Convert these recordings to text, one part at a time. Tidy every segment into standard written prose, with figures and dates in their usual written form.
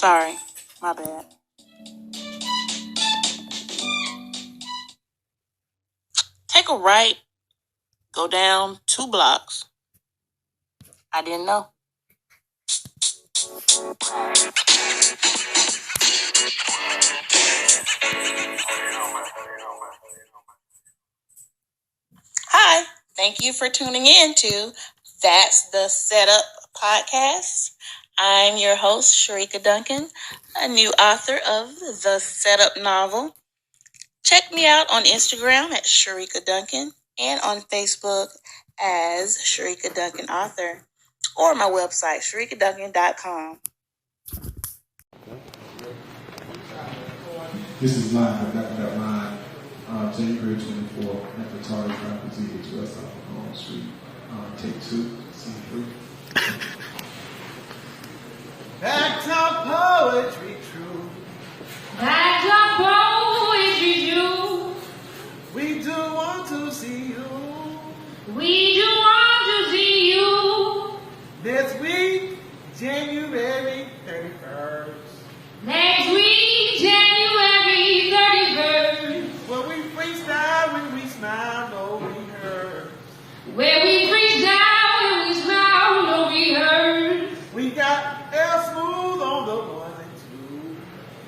Sorry, my bad. Take a right, go down 2 blocks. I didn't know. Hi, thank you for tuning in to That's the Setup podcast. I'm your host, Sharika Duncan, a new author of the Setup novel. Check me out on Instagram at Sharika Duncan and on Facebook as Sharika Duncan Author, or my website, sharikaduncan.com. This is live. I got that line. January 24th at the Target Property, E27 on Street. Take 2, scene 3. Backdrop poetry true. Backdrop poetry true. We do want to see you. We do want to see you. Next week, January 31st. Next week, January 31st. Where we freestyle when we smile, no rehearse. Where we preach down and we smile, no rehearse. We got L Smooth on the 1 and 2.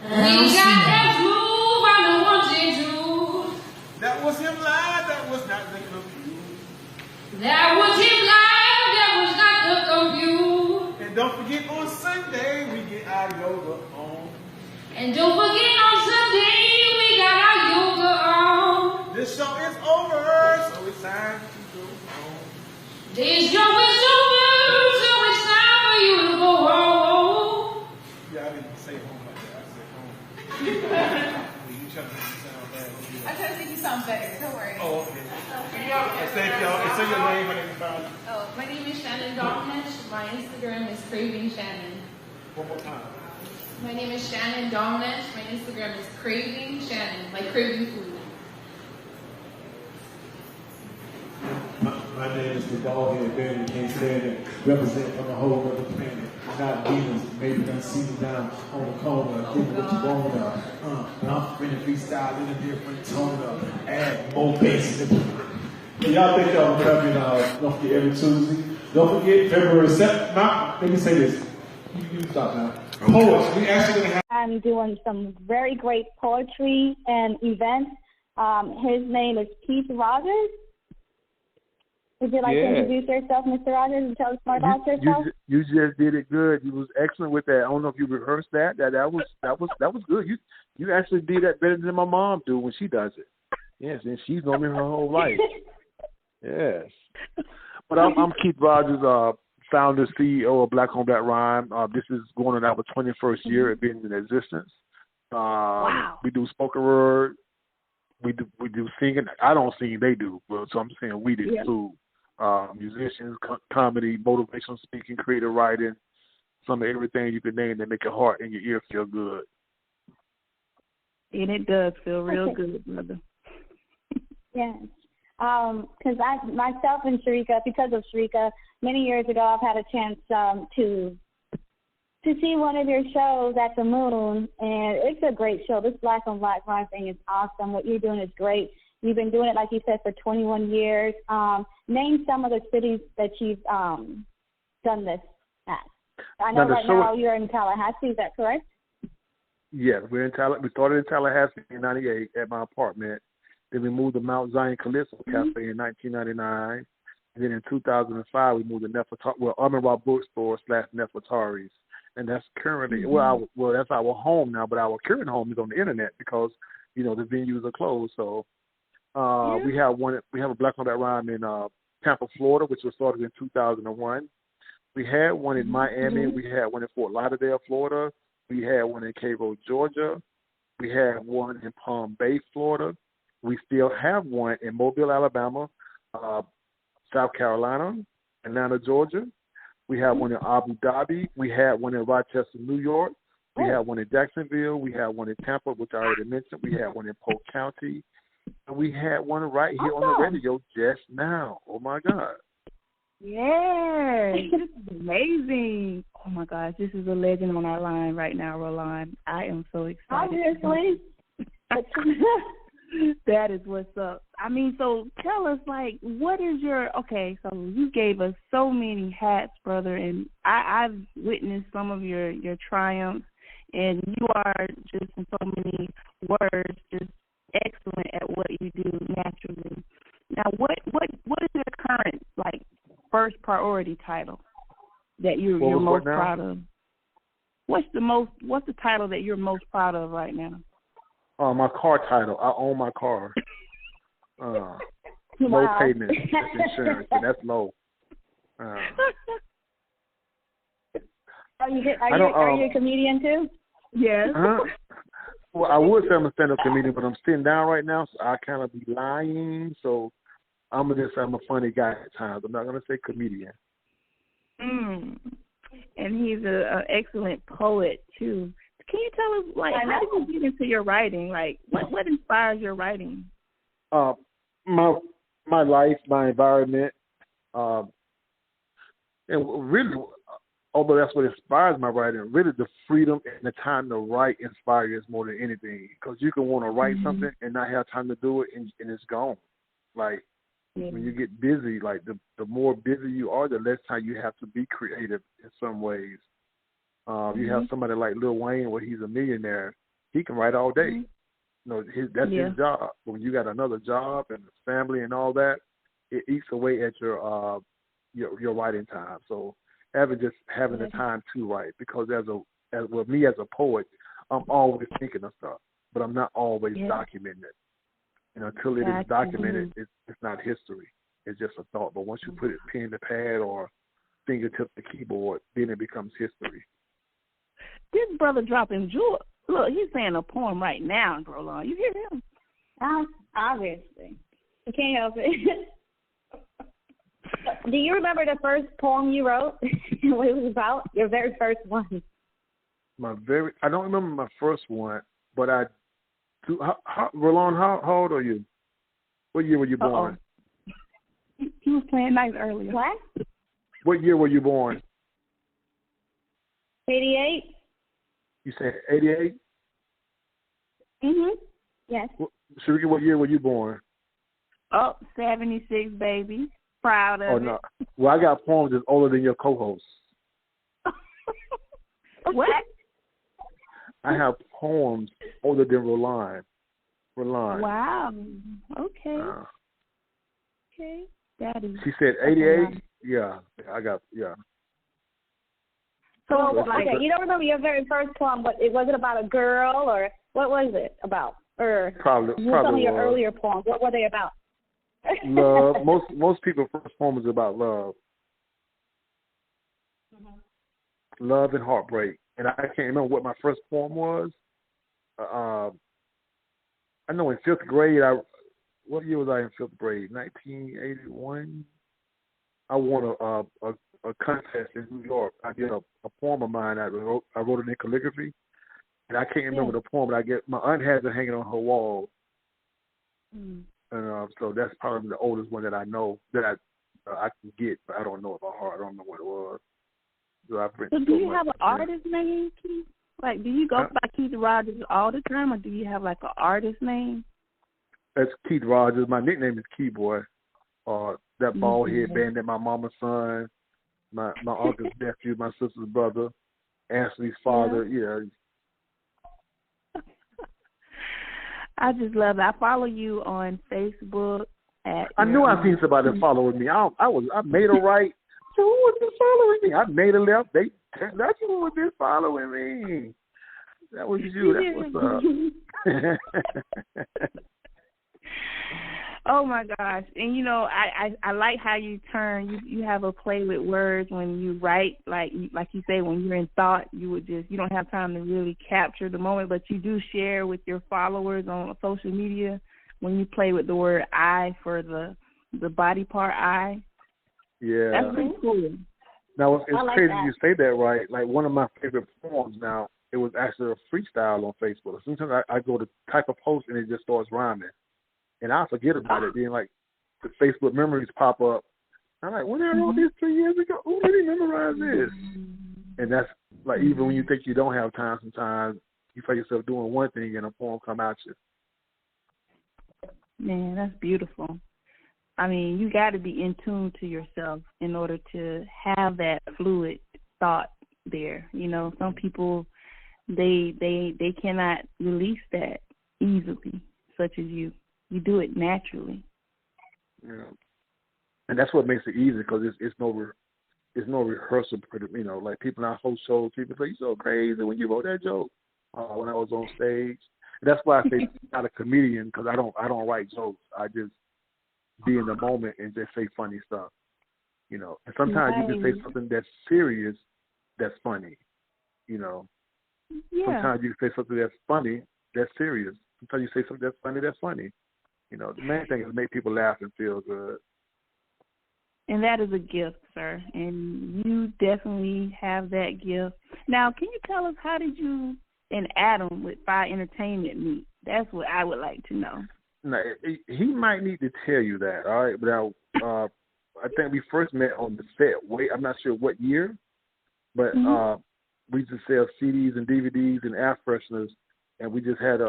We got that move on the 1 and 2. That was him live, that was not the computer. That was him live, that was not the compute. And don't forget on Sunday, we get our yoga on. And don't forget on Sunday, we got our yoga on. This show is over, so it's time to go home. This show is over, so it's time for you to go home. Yeah, I didn't say home like that. I said home. You trying to make me sound bad. I try to make you sound better. Don't worry. Oh, okay. Thank y'all. And say your name and everybody. Oh, my name is Shannon Dominish. My Instagram is Craving Shannon. One more time. My name is Shannon Dominish. My Instagram is Craving Shannon, like craving food. My name is the bald head man. You can't stand it. Represent from a whole other planet. Not demons. Maybe done see me down on the corner. Give me what you want up. And I'm finna freestyle in a different tone up. Add more bass in it. Y'all think y'all coming don't forget every Tuesday. Don't forget February 7th. Now, let me say this. You stop now. Poets. We actually gonna have. I'm doing some very great poetry and events. His name is Keith Rogers. Would you like to introduce yourself, Mr. Rogers, and tell us more about yourself? You just did it good. You was excellent with that. I don't know if you rehearsed that. That was good. You actually did that better than my mom do when she does it. Yes, and she's known me her whole life. Yes. But I'm Keith Rogers, founder, CEO of Black on Black Rhyme. This is going on our 21st year of being in existence. Wow. We do spoken word. We do singing. I don't sing, they do. But so I'm saying we do too. Musicians, comedy, motivational speaking, creative writing, some of everything you can name that make your heart and your ear feel good. And it does feel real good, brother. Yes. Because myself and Sharika, because of Sharika, many years ago, I've had a chance to see one of your shows at the Moon, and it's a great show. This Black on Black Rhyme thing is awesome. What you're doing is great. You've been doing it, like you said, for 21 years. Name some of the cities that you've done this at. I know right now you're in Tallahassee. Is that correct? Yes, we're in Tallahassee. We started in Tallahassee in '98 at my apartment. Then we moved to Mount Zion Calypso Cafe in 1999. And then in 2005, we moved to Armin Bookstore / Nefertari's. And that's currently, that's our home now, but our current home is on the internet because, the venues are closed. So we have a Black on That Rhyme in Tampa, Florida, which was started in 2001. We had one in Miami. We had one in Fort Lauderdale, Florida. We had one in Cairo, Georgia. We had one in Palm Bay, Florida. We still have one in Mobile, Alabama, South Carolina, Atlanta, Georgia. We have one in Abu Dhabi. We had one in Rochester, New York. We had one in Jacksonville. We had one in Tampa, which I already mentioned. We had one in Polk County. And we had one right here on the radio just now. Oh, my God. Yes, this is amazing. Oh my gosh, this is a legend on our line right now, Roland. I am so excited. Obviously. That is what's up. I mean, so tell us, like, what is your, okay, so you gave us so many hats, brother, and I've witnessed some of your triumphs, and you are just, in so many words, just excellent at what you do naturally. Now, what is your current, like, first priority title that you're most proud of? What's the title that you're most proud of right now? My car title. I own my car. Low payment. That's insurance, and that's low. Are you a comedian too? Yes. Well, I would say I'm a stand-up comedian, but I'm sitting down right now, so I kind of be lying. So I'm gonna say I'm a funny guy at times. I'm not gonna say comedian. And he's an excellent poet too. Can you tell us, like, how did you get into your writing? Like, what inspires your writing? My life, my environment, and really, although that's what inspires my writing, really the freedom and the time to write inspires more than anything. Because you can want to write something and not have time to do it, and it's gone. Like, when you get busy, like, the more busy you are, the less time you have to be creative in some ways. You have somebody like Lil Wayne, where he's a millionaire. He can write all day. That's his job. But when you got another job and a family and all that, it eats away at your writing time. So having the time to write, because me as a poet, I'm always thinking of stuff, but I'm not always documenting it. And until it is documented, it's not history. It's just a thought. But once you put it pen to pad or fingertip to keyboard, then it becomes history. This brother dropping jewels. Look, he's saying a poem right now, Roland. You hear him? Obviously. I can't help it. Do you remember the first poem you wrote? What it was about? Your very first one. I don't remember my first one, but I do. Roland, how old are you? What year were you born? He was playing nice earlier. What? What year were you born? 88. You said 88? Yes. Sharika, what year were you born? 76, baby. Proud of it. No. Well, I got poems that's older than your co-host. What? I have poems older than Roland. Wow. Okay. Okay. Daddy. She said 88? Yeah. I got, yeah. So, okay, you don't remember your very first poem, but was it about a girl, or what was it about? Or probably some of your earlier poems, what were they about? Love. Most people's first poem is about love. Love and heartbreak. And I can't remember what my first poem was. I know in 5th grade, what year was I in 5th grade? 1981? I won a contest in New York. I did a poem of mine. I wrote it in calligraphy, and I can't remember the poem. But my aunt has it hanging on her wall, and so that's probably the oldest one that I know that I can get, but I don't know it by heart. I don't know what it was. So do you have an artist name, Keith? Like, do you go by Keith Rogers all the time, or do you have like an artist name? That's Keith Rogers. My nickname is Key Boy. That bald head bandit, my mama's son. My uncle's nephew, my sister's brother, Ashley's father. Yeah. I just love it. I follow you on Facebook. I knew I seen somebody following me. I made a right. So who was this following me? I made a left. That's who was this following me. That was you. That's what's up. Oh my gosh. And I like how you you have a play with words when you write, like you say, when you're in thought, you don't have time to really capture the moment, but you do share with your followers on social media when you play with the word I for the body part I. Yeah. That's pretty cool. Now it's crazy you say that, right? Like, one of my favorite poems now, it was actually a freestyle on Facebook. Sometimes I go to type a post and it just starts rhyming. And I forget about it. Then, like, the Facebook memories pop up. I'm like, when I wrote this 3 years ago, who did he memorize this? And that's like even when you think you don't have time, sometimes you find yourself doing one thing and a poem come out you. Man, that's beautiful. I mean, you got to be in tune to yourself in order to have that fluid thought there. You know, some people they cannot release that easily, such as you. You do it naturally. Yeah. And that's what makes it easy because it's no rehearsal. You know, like people on host shows, people say, "You so crazy when you wrote that joke." When I was on stage, and that's why I say I'm not a comedian because I don't write jokes. I just be in the moment and just say funny stuff. You know, and sometimes you can say something that's serious, that's funny. You know, sometimes you can say something that's funny, that's serious. Sometimes you say something that's funny, that's funny. You know, the main thing is make people laugh and feel good. And that is a gift, sir. And you definitely have that gift. Now, can you tell us how did you and Adam with Fire Entertainment meet? That's what I would like to know. No, he might need to tell you that, all right? But I think we first met on the set. I'm not sure what year, but we used to sell CDs and DVDs and air fresheners, and we just had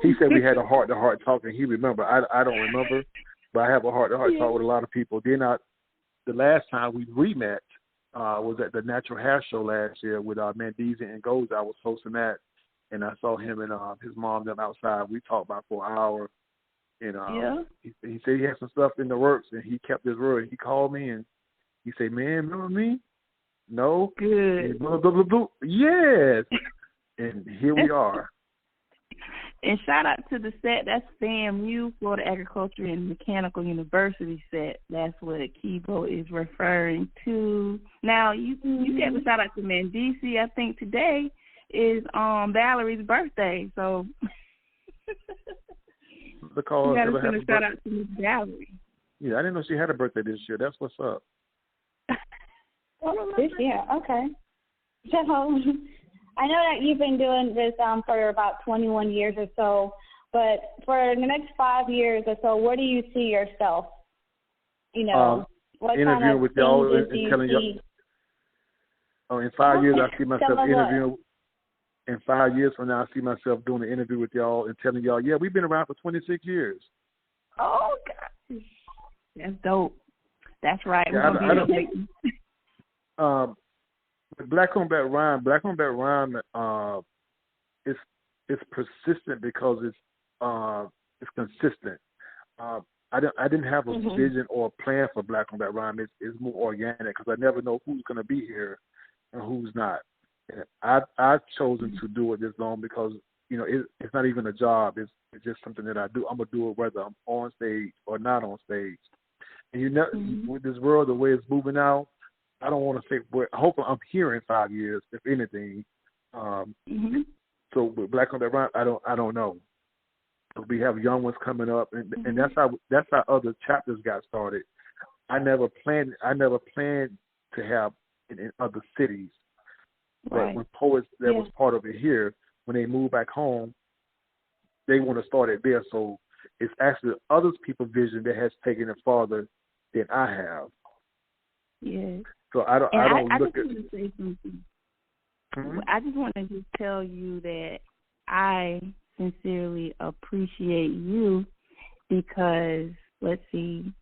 he said we had a heart-to-heart talk, and he remember. I don't remember, but I have a heart-to-heart talk with a lot of people. Then the last time we re-met was at the Natural Hair Show last year with Mendiza and Goza. I was hosting that, and I saw him and his mom them outside. We talked about for an hour, and he said he had some stuff in the works, and he kept his word. He called me, and he said, "Man, remember me? No? Good. Blah, blah, blah, blah. Yes." And here we are. And shout out to the set. That's FAMU, Florida Agriculture and Mechanical University set. That's what Kibo is referring to. Now, you gave a shout out to Mendici. I think today is Valerie's birthday. So you got to send a shout out to Miss Valerie. Yeah, I didn't know she had a birthday this year. That's what's up. This year, okay. So I know that you've been doing this for about 21 years or so, but for the next 5 years or so, where do you see yourself? You know, what interviewing kind of with y'all things and telling y'all. In 5 years, I see myself interviewing. In 5 years from now, I see myself doing an interview with y'all and telling y'all, yeah, we've been around for 26 years. Oh, gosh. That's dope. That's right. Yeah, Black on Black Rhyme it's persistent because it's consistent. I didn't have a vision or a plan for Black on Black Rhyme. It's more organic because I never know who's going to be here and who's not. And I've chosen to do it this long because it's not even a job. It's just something that I do. I'm gonna do it whether I'm on stage or not on stage. And with this world the way it's moving out, I don't want to say. Hopefully, I'm here in 5 years, if anything. So with Black on That Rhyme, I don't know. We have young ones coming up, and that's how other chapters got started. I never planned to have it in other cities, but when poets that was part of it here, when they move back home, they want to start it there. So it's actually other people's vision that has taken it farther than I have. Yes. So I just want to say something. I just want to just tell you that I sincerely appreciate you because, let's see,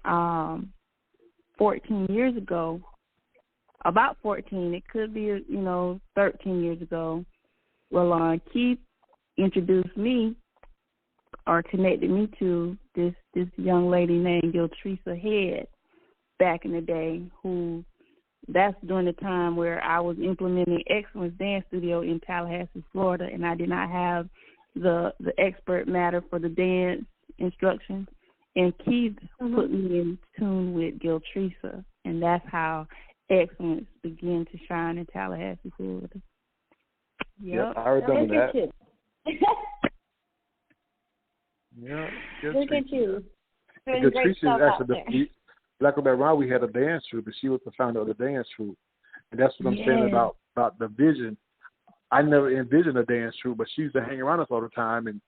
14 years ago, about 14, it could be, 13 years ago, well, Keith introduced me or connected me to this young lady named Giltresa Head back in the day, that's during the time where I was implementing Excellence Dance Studio in Tallahassee, Florida, and I did not have the expert matter for the dance instruction. And Keith put me in tune with Giltresa, and that's how excellence began to shine in Tallahassee, Florida. Yep, I remember that. Look at you. Giltresa is actually Black on Black Rhyme, we had a dance troupe, and she was the founder of the dance troupe. And that's what I'm saying about the vision. I never envisioned a dance troupe, but she used to hang around us all the time, and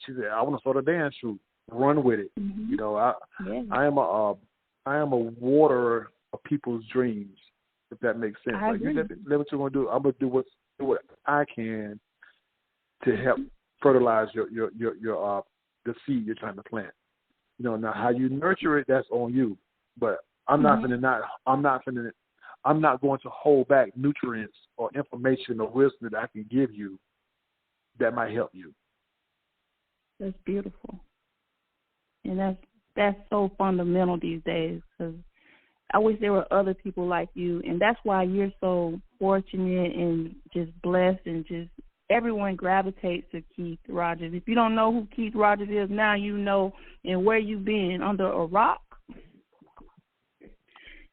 she said, I want to start a dance troupe. Run with it. I am a waterer of people's dreams. if that makes sense. I Like agree. you just let what you're gonna do. I'm gonna do what I can to help fertilize your the seed you're trying to plant. You know, now how you nurture it, that's on you. But I'm not going to hold back nutrients or information or wisdom that I can give you that might help you. That's beautiful, and that's so fundamental these days. Because I wish there were other people like you, and that's why you're so fortunate and just blessed, and just everyone gravitates to Keith Rogers. If you don't know who Keith Rogers is now, you know, and where you've been under a rock.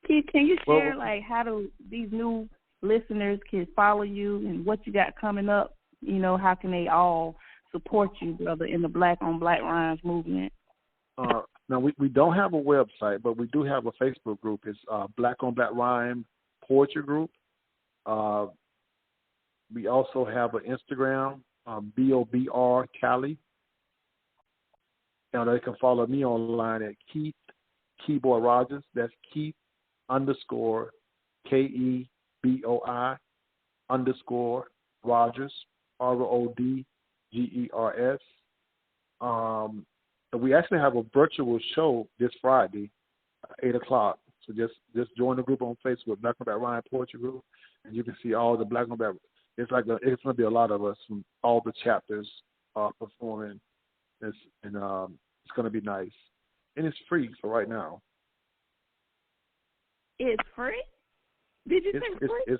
Keith, can you share like how these new listeners can follow you and what you got coming up? You know, how can they all support you, brother, in the Black on Black Rhymes movement? Now, we don't have a website, but we do have a Facebook group. It's Black on Black Rhyme Poetry Group. We also have an Instagram, BOBR Cali. Now, they can follow me online at Keith Keyboard Rogers. That's Keith _ KEBOI _ Rogers, RODGERS. We actually have a virtual show this Friday, 8 o'clock. So just join the group on Facebook, Black on Black Rhyme Poetry Group, and you can see all the Black on Black. It's going to be a lot of us from all the chapters performing. It's going to be nice, and it's free for right now. It's free? Did you say free?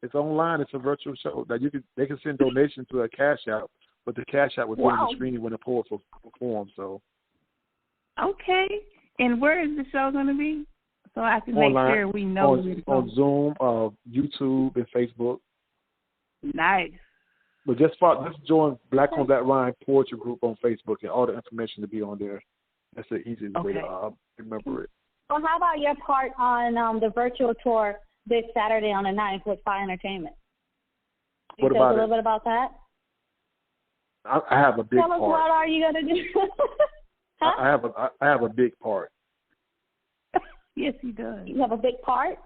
It's online. It's a virtual show that they can send donations to a Cash App, but the Cash App will be on the screen when the poet performs. So. Okay. And where is the show going to be? So I can online, make sure we know. On Zoom, YouTube, and Facebook. Nice. But just join Black on Black Rhyme Poetry Group on Facebook, and all the information to be on there. That's the easiest way to remember it. Well, how about your part on the virtual tour this Saturday on the 9th with Fire Entertainment? Can you tell us a little bit about that? I have a big part. Tell us what are you going to do? Huh? I have a big part. Yes, he does. You have a big part?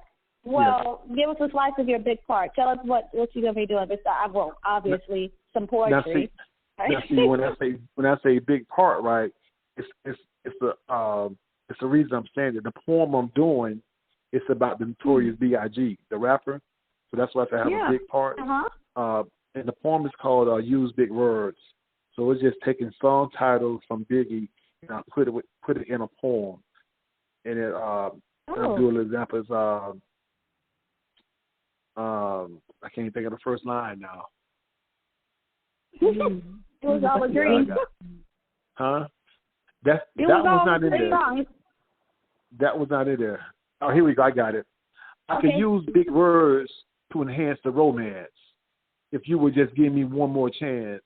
Well, Give us a slice of your big part. Tell us what you're going to be doing. Well, obviously, some poetry. Now see, when I say big part, right? It's the reason I'm saying it. The poem I'm doing, it's about the Notorious B.I.G., the rapper. So that's why I have a big part. And the poem is called "Use Big Words." So it's just taking song titles from Biggie and I put it in a poem. And it I'll do an example. It's I can't think of the first line now. It was all a dream. That was not in there. That was not in there. Oh, here we go. I got it. I can use big words to enhance the romance. If you would just give me one more chance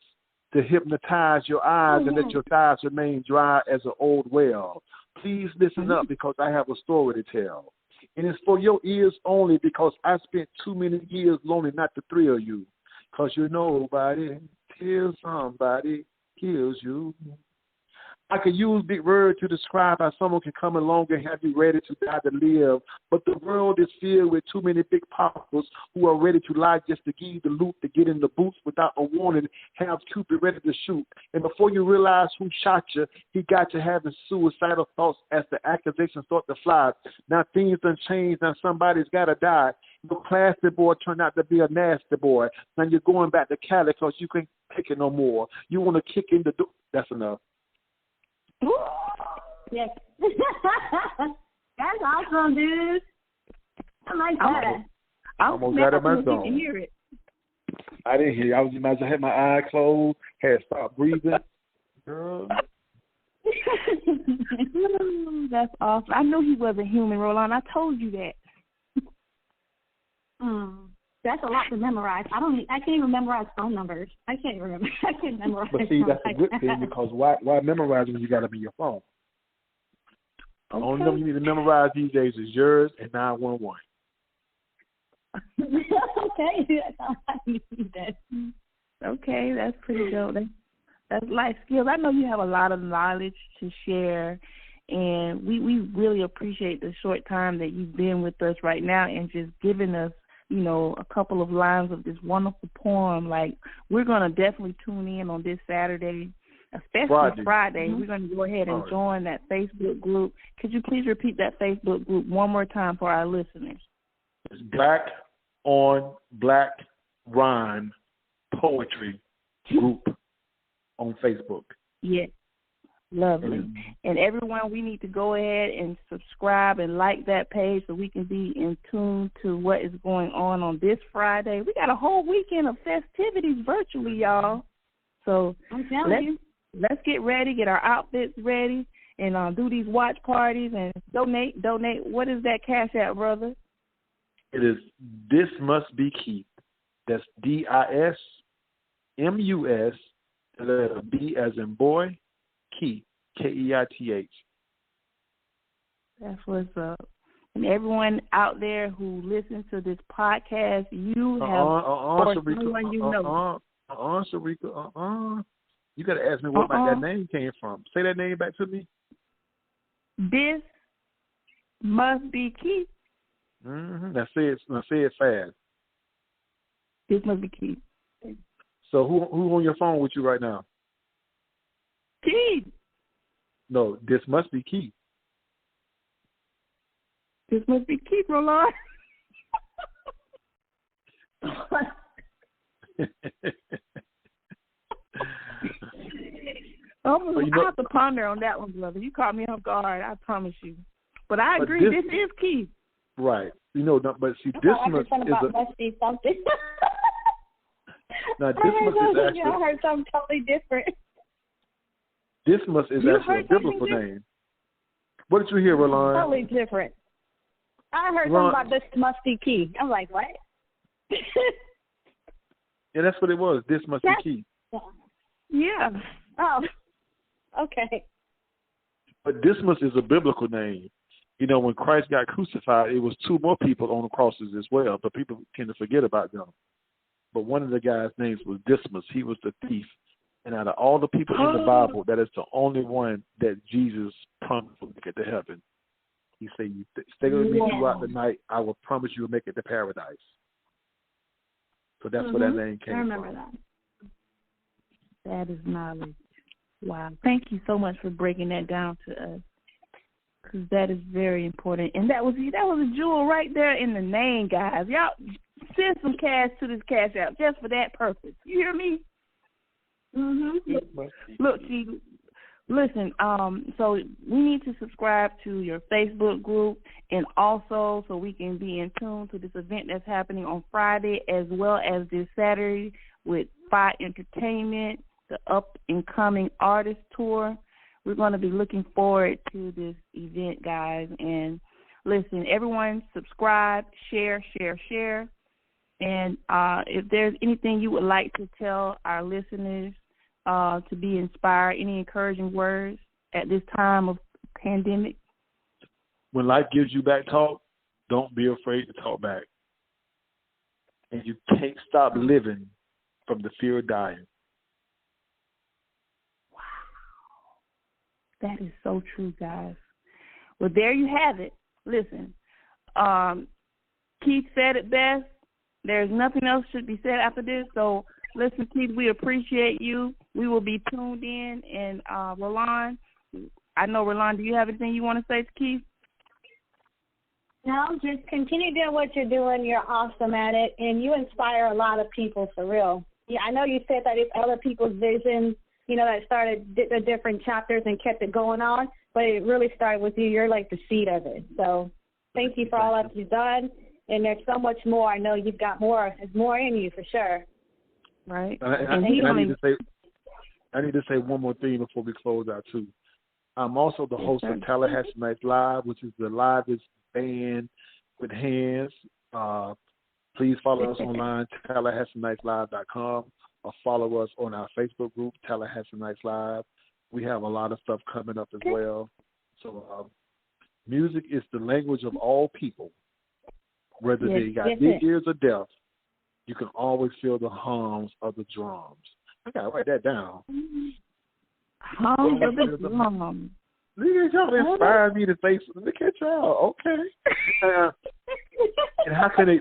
to hypnotize your eyes and let your thighs remain dry as an old well. Please listen up because I have a story to tell. And it's for your ears only because I spent too many years lonely not to thrill you. Because you know nobody till somebody kills you. I could use big words to describe how someone can come along and have you ready to die to live. But the world is filled with too many big poppers who are ready to lie just to give you the loot, to get in the boots without a warning, have Cupid ready to shoot. And before you realize who shot you, he got you having suicidal thoughts as the accusations start to fly. Now things done changed, now somebody's got to die. Your classy boy turned out to be a nasty boy. Now you're going back to Cali because you can't take it no more. You want to kick in the door. That's enough. Yes. That's awesome, dude. I like that. I almost got it myself. You can hear it. I didn't hear you. I was imagining I had my eye closed, had stopped breathing. Girl. That's awesome. I knew he wasn't human, Roland. I told you that. That's a lot to memorize. I can't even memorize phone numbers. I can't remember. I can't memorize. But see, that's a good thing because why memorize when you got them in your phone? Okay. The only number you need to memorize these days is yours and 911. Okay, that's all I need. Okay, that's pretty dope. That's life skills. I know you have a lot of knowledge to share, And we really appreciate the short time that you've been with us right now and just giving us, a couple of lines of this wonderful poem. Like, we're going to definitely tune in on this Saturday, especially Friday. Mm-hmm. We're going to go ahead and join that Facebook group. Could you please repeat that Facebook group one more time for our listeners? It's Black on Black Rhyme Poetry Group on Facebook. Yes. Lovely. And everyone, we need to go ahead and subscribe and like that page so we can be in tune to what is going on this Friday. We got a whole weekend of festivities virtually, y'all. So let's get ready, get our outfits ready, and do these watch parties and donate. What is that Cash App, brother? It is This Must Be Keith. That's DISMUS, the letter B as in boy, Keith, KEITH. That's what's up. And everyone out there who listens to this podcast, you have someone you know. Sharika, you got to ask me where that name came from. Say that name back to me. This must be Keith. Mm-hmm. Now say it fast. This must be Keith. So who on your phone with you right now? Keith. No, this must be Keith. This must be Keith, Roland. I have to ponder on that one, brother. You caught me off guard, I promise you. But I agree, this is Keith. Right. But see, this must be something. Now, this must is actually. I heard something totally different. This must is actually a biblical name. What did you hear, Roland? Totally different. I heard something about this must be Keith. I'm like, what? Yeah, that's what it was. This must be Keith. Yeah. Oh, okay. But Dismas is a biblical name. When Christ got crucified, it was two more people on the crosses as well, but people tend to forget about them. But one of the guys' names was Dismas. He was the thief. And out of all the people in the Bible, that is the only one that Jesus promised will make it to heaven. He said, "You stay with me throughout the night. I will promise you will make it to paradise." So that's where that name came from. I remember that. That is knowledge. Wow. Thank you so much for breaking that down to us, because that is very important. And that was a jewel right there in the name, guys. Y'all send some cash to this Cash App just for that purpose. You hear me? Look, listen, so we need to subscribe to your Facebook group, and also so we can be in tune to this event that's happening on Friday as well as this Saturday with Fi Entertainment, the up-and-coming artist tour. We're going to be looking forward to this event, guys. And listen, everyone subscribe, share. And if there's anything you would like to tell our listeners to be inspired, any encouraging words at this time of pandemic? When life gives you back talk, don't be afraid to talk back. And you can't stop living from the fear of dying. Wow. That is so true, guys. Well, there you have it. Listen, Keith said it best. There's nothing else should be said after this. So, listen, Keith, we appreciate you. We will be tuned in. And Roland, I know, Roland, do you have anything you want to say to Keith? No, just continue doing what you're doing. You're awesome at it, and you inspire a lot of people for real. Yeah, I know you said that it's other people's vision, that started the different chapters and kept it going on, but it really started with you. You're like the seed of it. So thank you for all that you've done, and there's so much more. I know you've got more. There's more in you for sure. Right. I need to say one more thing before we close out, too. I'm also the host of Tallahassee Nights Live, which is the livest band with hands. Please follow us online, TallahasseeNightsLive.com, or follow us on our Facebook group, Tallahassee Nights Live. We have a lot of stuff coming up as well. So music is the language of all people. Whether they got big ears or deaf, you can always feel the hums of the drums. I got to write that down. Hums of the drums. Look at y'all inspire me to say, look at y'all. Okay. And how can they?